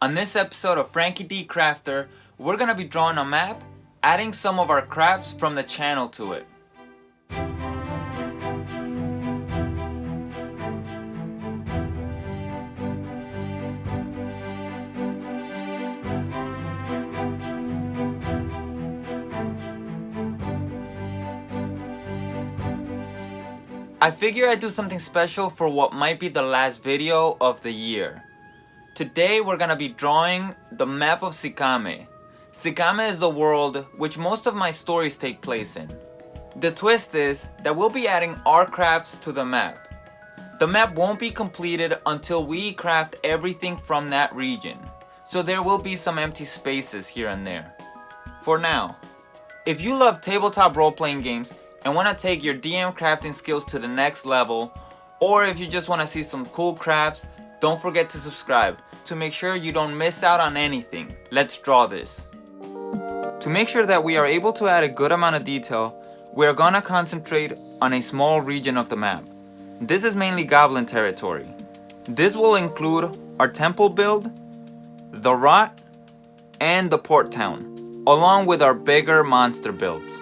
On this episode of Franky D Crafter, we're gonna be drawing a map, adding some of our crafts from the channel to it. I figure I'd do something special for what might be the last video of the year. Today we're gonna be drawing the map of Sikame. Sikame is the world which most of my stories take place in. The twist is that we'll be adding our crafts to the map. The map won't be completed until we craft everything from that region, so there will be some empty spaces here and there. For now, if you love tabletop role-playing games and want to take your DM crafting skills to the next level, or if you just want to see some cool crafts, don't forget to subscribe to make sure you don't miss out on anything. Let's draw this. To make sure that we are able to add a good amount of detail, we are gonna concentrate on a small region of the map. This is mainly Goblin territory. This will include our temple build, the rot, and the port town, along with our bigger monster builds.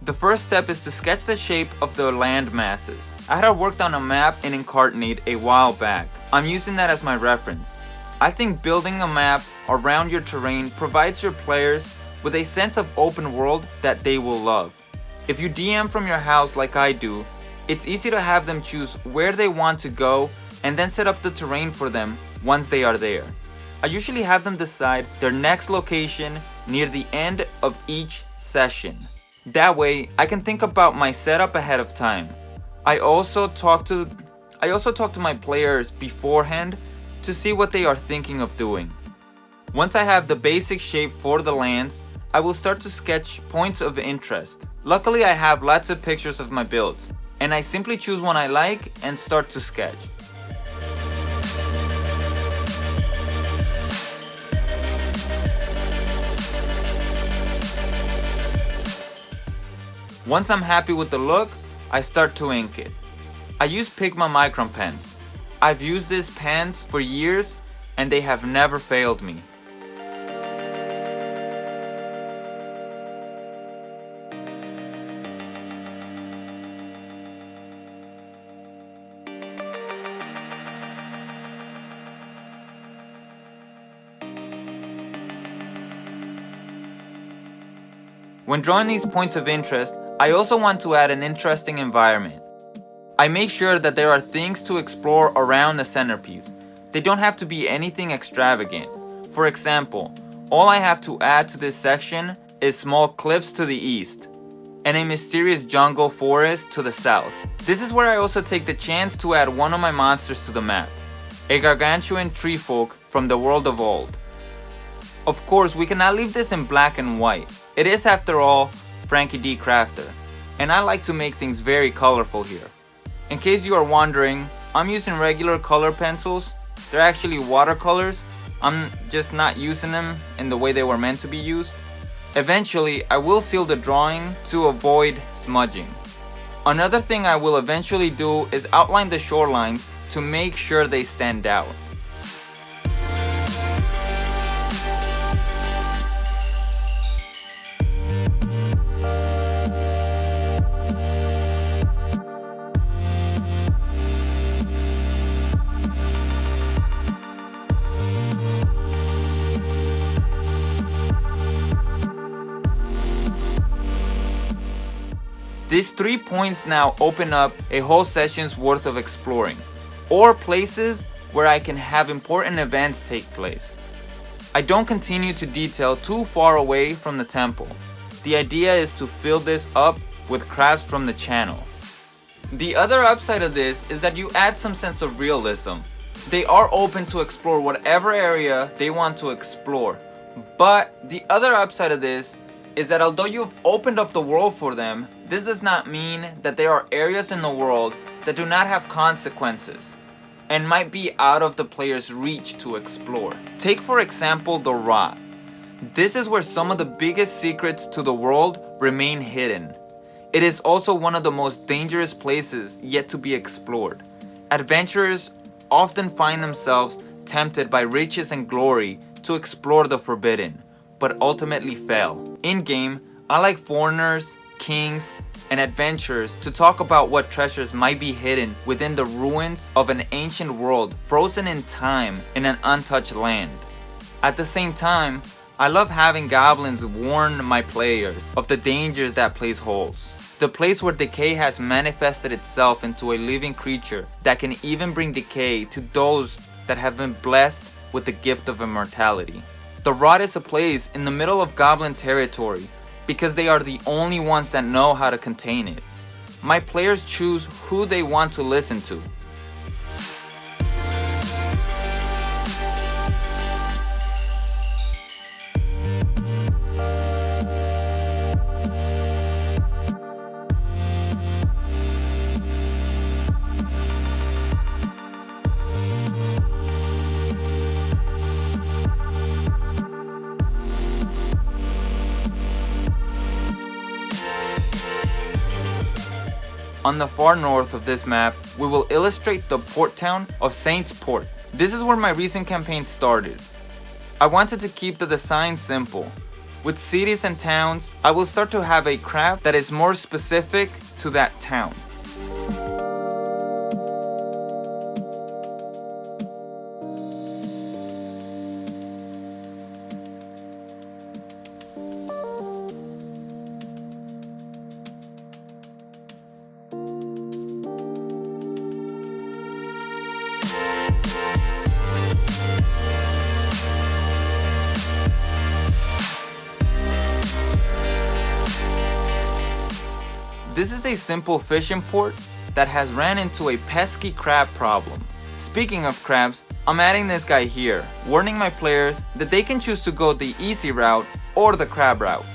The first step is to sketch the shape of the land masses. I had worked on a map in Incarnate a while back. I'm using that as my reference. I think building a map around your terrain provides your players with a sense of open world that they will love. If you DM from your house like I do, it's easy to have them choose where they want to go and then set up the terrain for them once they are there. I usually have them decide their next location near the end of each session. That way, I can think about my setup ahead of time. I also talk to my players beforehand to see what they are thinking of doing. Once I have the basic shape for the lands, I will start to sketch points of interest. Luckily, I have lots of pictures of my builds, and I simply choose one I like and start to sketch. Once I'm happy with the look, I start to ink it. I use Pigma Micron pens. I've used these pens for years and they have never failed me. When drawing these points of interest, I also want to add an interesting environment. I make sure that there are things to explore around the centerpiece. They don't have to be anything extravagant. For example, all I have to add to this section is small cliffs to the east and a mysterious jungle forest to the south. This is where I also take the chance to add one of my monsters to the map, a gargantuan tree folk from the world of old. Of course, we cannot leave this in black and white. It is, after all, Franky D Crafter, and I like to make things very colorful here. In case you are wondering, I'm using regular color pencils. They're actually watercolors. I'm just not using them in the way they were meant to be used. Eventually, I will seal the drawing to avoid smudging. Another thing I will eventually do is outline the shorelines to make sure they stand out. These 3 points now open up a whole session's worth of exploring, or places where I can have important events take place. I don't continue to detail too far away from the temple. The idea is to fill this up with crafts from the channel. The other upside of this is that you add some sense of realism. They are open to explore whatever area they want to explore, but the other upside of this is that although you've opened up the world for them, this does not mean that there are areas in the world that do not have consequences and might be out of the player's reach to explore. Take for example the rot. This is where some of the biggest secrets to the world remain hidden. It is also one of the most dangerous places yet to be explored. Adventurers often find themselves tempted by riches and glory to explore the forbidden, but ultimately fail. In-game, I like foreigners, kings, and adventurers to talk about what treasures might be hidden within the ruins of an ancient world frozen in time in an untouched land. At the same time, I love having goblins warn my players of the dangers that place holds. The place where decay has manifested itself into a living creature that can even bring decay to those that have been blessed with the gift of immortality. The Rot is a place in the middle of goblin territory because they are the only ones that know how to contain it. My players choose who they want to listen to. On the far north of this map, we will illustrate the port town of Saints Port. This is where my recent campaign started. I wanted to keep the design simple. With cities and towns, I will start to have a craft that is more specific to that town. This is a simple fishing port that has ran into a pesky crab problem. Speaking of crabs, I'm adding this guy here, warning my players that they can choose to go the easy route or the crab route.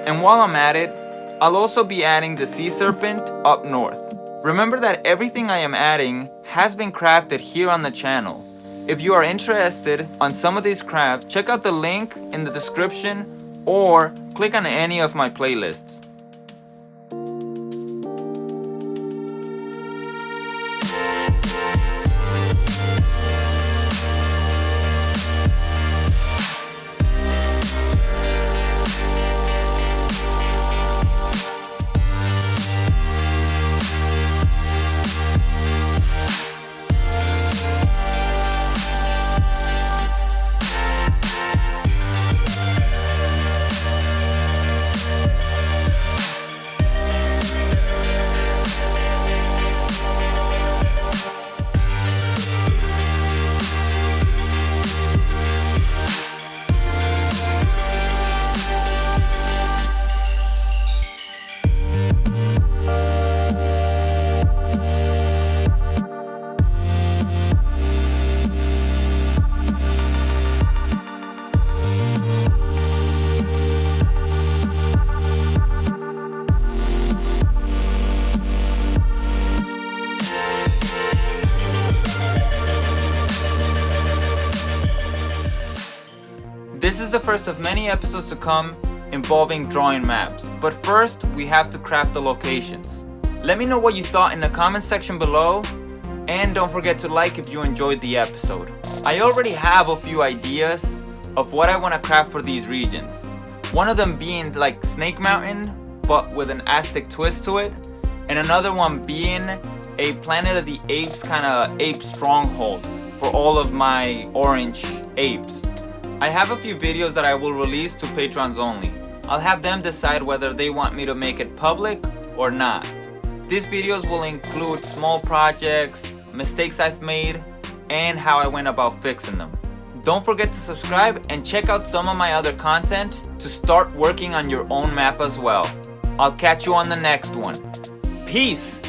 And while I'm at it, I'll also be adding the sea serpent up north. Remember that everything I am adding has been crafted here on the channel. If you are interested on some of these crafts, check out the link in the description or click on any of my playlists. This is the first of many episodes to come involving drawing maps, but first we have to craft the locations. Let me know what you thought in the comment section below, and don't forget to like if you enjoyed the episode. I already have a few ideas of what I want to craft for these regions. One of them being like Snake Mountain, but with an Aztec twist to it, and another one being a Planet of the Apes kind of ape stronghold for all of my orange apes. I have a few videos that I will release to patrons only. I'll have them decide whether they want me to make it public or not. These videos will include small projects, mistakes I've made, and how I went about fixing them. Don't forget to subscribe and check out some of my other content to start working on your own map as well. I'll catch you on the next one. Peace!